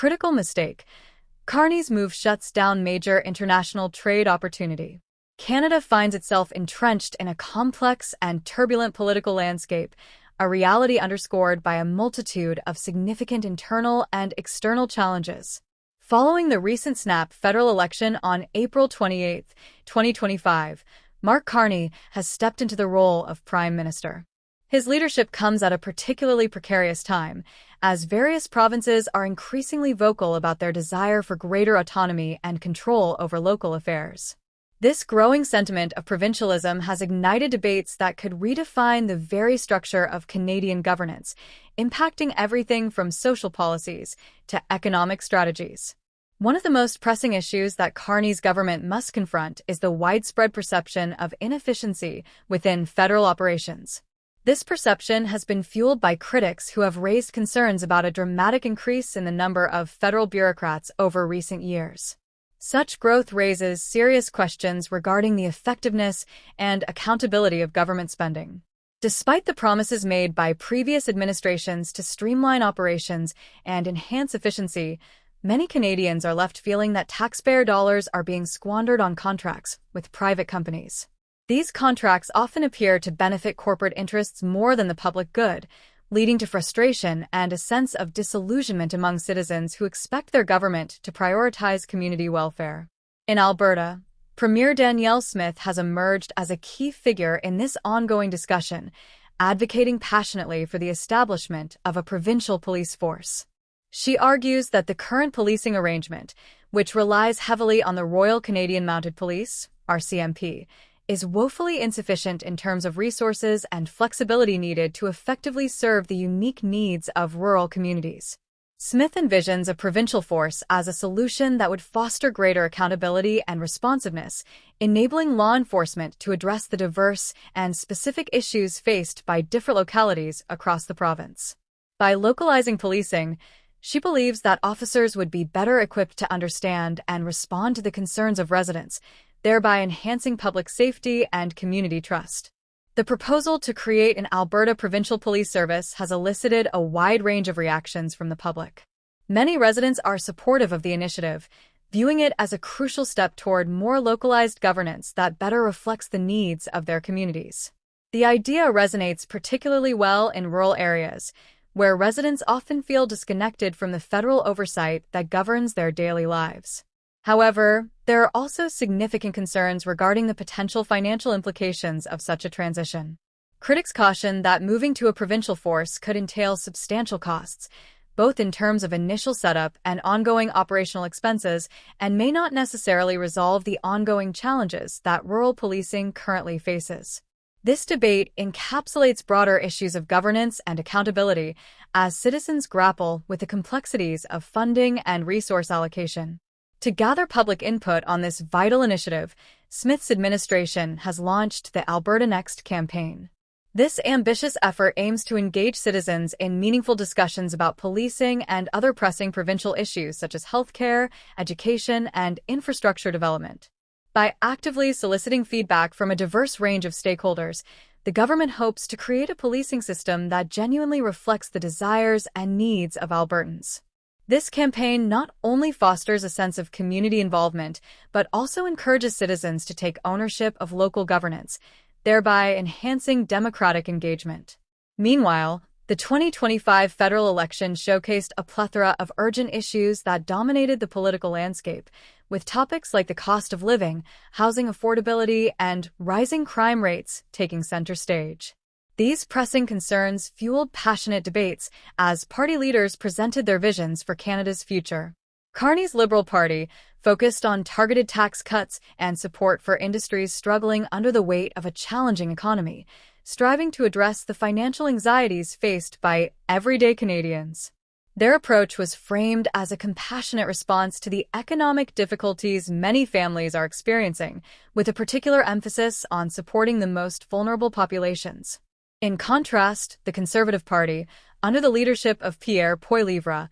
critical mistake. Carney's move shuts down major international trade opportunity. Canada finds itself entrenched in a complex and turbulent political landscape, a reality underscored by a multitude of significant internal and external challenges. Following the recent snap federal election on April 28, 2025, Mark Carney has stepped into the role of Prime Minister. His leadership comes at a particularly precarious time, as various provinces are increasingly vocal about their desire for greater autonomy and control over local affairs. This growing sentiment of provincialism has ignited debates that could redefine the very structure of Canadian governance, impacting everything from social policies to economic strategies. One of the most pressing issues that Carney's government must confront is the widespread perception of inefficiency within federal operations. This perception has been fueled by critics who have raised concerns about a dramatic increase in the number of federal bureaucrats over recent years. Such growth raises serious questions regarding the effectiveness and accountability of government spending. Despite the promises made by previous administrations to streamline operations and enhance efficiency, many Canadians are left feeling that taxpayer dollars are being squandered on contracts with private companies. These contracts often appear to benefit corporate interests more than the public good, leading to frustration and a sense of disillusionment among citizens who expect their government to prioritize community welfare. In Alberta, Premier Danielle Smith has emerged as a key figure in this ongoing discussion, advocating passionately for the establishment of a provincial police force. She argues that the current policing arrangement, which relies heavily on the Royal Canadian Mounted Police, RCMP, is woefully insufficient in terms of resources and flexibility needed to effectively serve the unique needs of rural communities. Smith envisions a provincial force as a solution that would foster greater accountability and responsiveness, enabling law enforcement to address the diverse and specific issues faced by different localities across the province. By localizing policing, she believes that officers would be better equipped to understand and respond to the concerns of residents, thereby enhancing public safety and community trust. The proposal to create an Alberta Provincial Police Service has elicited a wide range of reactions from the public. Many residents are supportive of the initiative, viewing it as a crucial step toward more localized governance that better reflects the needs of their communities. The idea resonates particularly well in rural areas, where residents often feel disconnected from the federal oversight that governs their daily lives. However, there are also significant concerns regarding the potential financial implications of such a transition. Critics caution that moving to a provincial force could entail substantial costs, both in terms of initial setup and ongoing operational expenses, and may not necessarily resolve the ongoing challenges that rural policing currently faces. This debate encapsulates broader issues of governance and accountability as citizens grapple with the complexities of funding and resource allocation. To gather public input on this vital initiative, Smith's administration has launched the Alberta Next campaign. This ambitious effort aims to engage citizens in meaningful discussions about policing and other pressing provincial issues such as healthcare, education, and infrastructure development. By actively soliciting feedback from a diverse range of stakeholders, the government hopes to create a policing system that genuinely reflects the desires and needs of Albertans. This campaign not only fosters a sense of community involvement, but also encourages citizens to take ownership of local governance, thereby enhancing democratic engagement. Meanwhile, the 2025 federal election showcased a plethora of urgent issues that dominated the political landscape, with topics like the cost of living, housing affordability, and rising crime rates taking center stage. These pressing concerns fueled passionate debates as party leaders presented their visions for Canada's future. Carney's Liberal Party focused on targeted tax cuts and support for industries struggling under the weight of a challenging economy, striving to address the financial anxieties faced by everyday Canadians. Their approach was framed as a compassionate response to the economic difficulties many families are experiencing, with a particular emphasis on supporting the most vulnerable populations. In contrast, the Conservative Party, under the leadership of Pierre Poilievre,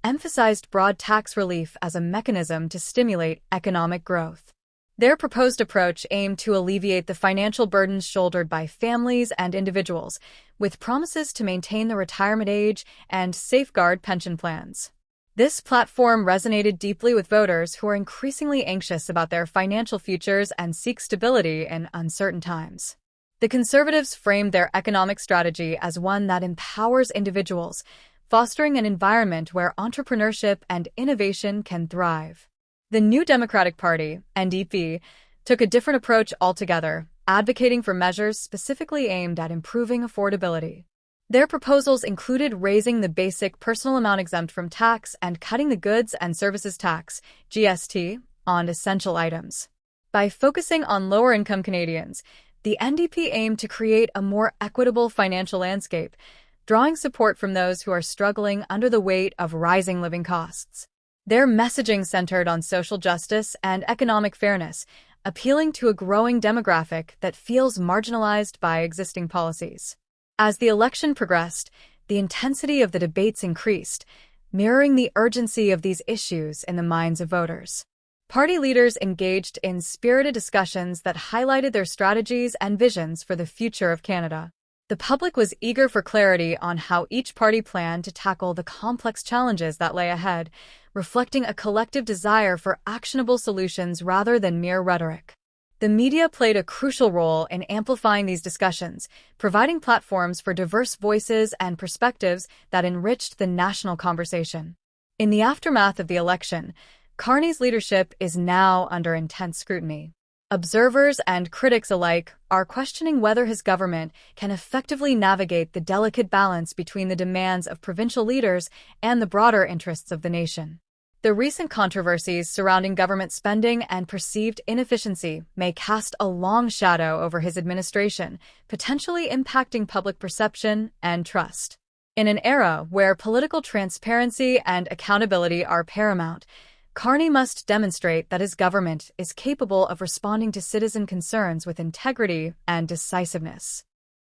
emphasized broad tax relief as a mechanism to stimulate economic growth. Their proposed approach aimed to alleviate the financial burdens shouldered by families and individuals, with promises to maintain the retirement age and safeguard pension plans. This platform resonated deeply with voters who are increasingly anxious about their financial futures and seek stability in uncertain times. The Conservatives framed their economic strategy as one that empowers individuals, fostering an environment where entrepreneurship and innovation can thrive. The New Democratic Party, NDP, took a different approach altogether, advocating for measures specifically aimed at improving affordability. Their proposals included raising the basic personal amount exempt from tax and cutting the goods and services tax, GST, on essential items. By focusing on lower-income Canadians, the NDP aimed to create a more equitable financial landscape, drawing support from those who are struggling under the weight of rising living costs. Their messaging centered on social justice and economic fairness, appealing to a growing demographic that feels marginalized by existing policies. As the election progressed, the intensity of the debates increased, mirroring the urgency of these issues in the minds of voters. Party leaders engaged in spirited discussions that highlighted their strategies and visions for the future of Canada. The public was eager for clarity on how each party planned to tackle the complex challenges that lay ahead, reflecting a collective desire for actionable solutions rather than mere rhetoric. The media played a crucial role in amplifying these discussions, providing platforms for diverse voices and perspectives that enriched the national conversation. In the aftermath of the election, Carney's leadership is now under intense scrutiny. Observers and critics alike are questioning whether his government can effectively navigate the delicate balance between the demands of provincial leaders and the broader interests of the nation. The recent controversies surrounding government spending and perceived inefficiency may cast a long shadow over his administration, potentially impacting public perception and trust. In an era where political transparency and accountability are paramount, Carney must demonstrate that his government is capable of responding to citizen concerns with integrity and decisiveness.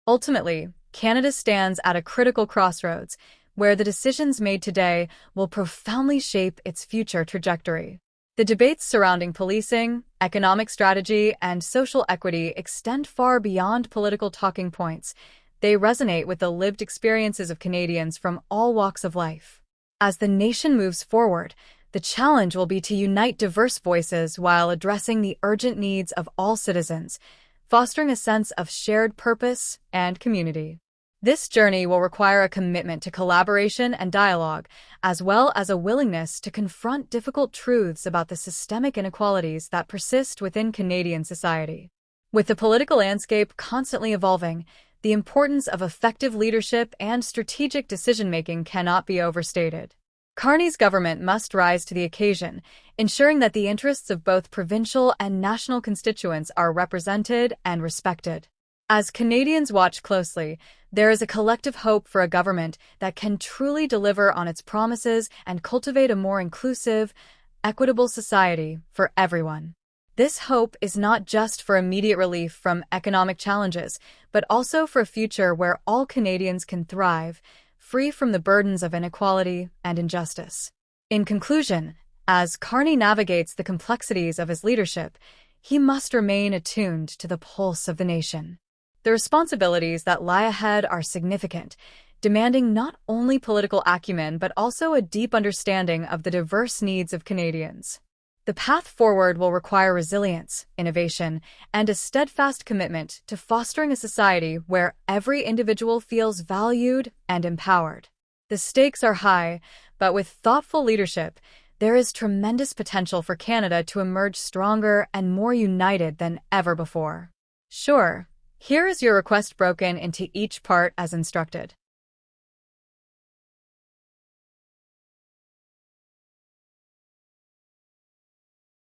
Ultimately, Canada stands at a critical crossroads, where the decisions made today will profoundly shape its future trajectory. The debates surrounding policing, economic strategy, and social equity extend far beyond political talking points. They resonate with the lived experiences of Canadians from all walks of life. As the nation moves forward, the challenge will be to unite diverse voices while addressing the urgent needs of all citizens, fostering a sense of shared purpose and community. This journey will require a commitment to collaboration and dialogue, as well as a willingness to confront difficult truths about the systemic inequalities that persist within Canadian society. With the political landscape constantly evolving, the importance of effective leadership and strategic decision-making cannot be overstated. Carney's government must rise to the occasion, ensuring that the interests of both provincial and national constituents are represented and respected. As Canadians watch closely, there is a collective hope for a government that can truly deliver on its promises and cultivate a more inclusive, equitable society for everyone. This hope is not just for immediate relief from economic challenges, but also for a future where all Canadians can thrive, free from the burdens of inequality and injustice. In conclusion, as Carney navigates the complexities of his leadership, he must remain attuned to the pulse of the nation. The responsibilities that lie ahead are significant, demanding not only political acumen but also a deep understanding of the diverse needs of Canadians. The path forward will require resilience, innovation, and a steadfast commitment to fostering a society where every individual feels valued and empowered. The stakes are high, but with thoughtful leadership, there is tremendous potential for Canada to emerge stronger and more united than ever before. Sure. Here is your request broken into each part as instructed.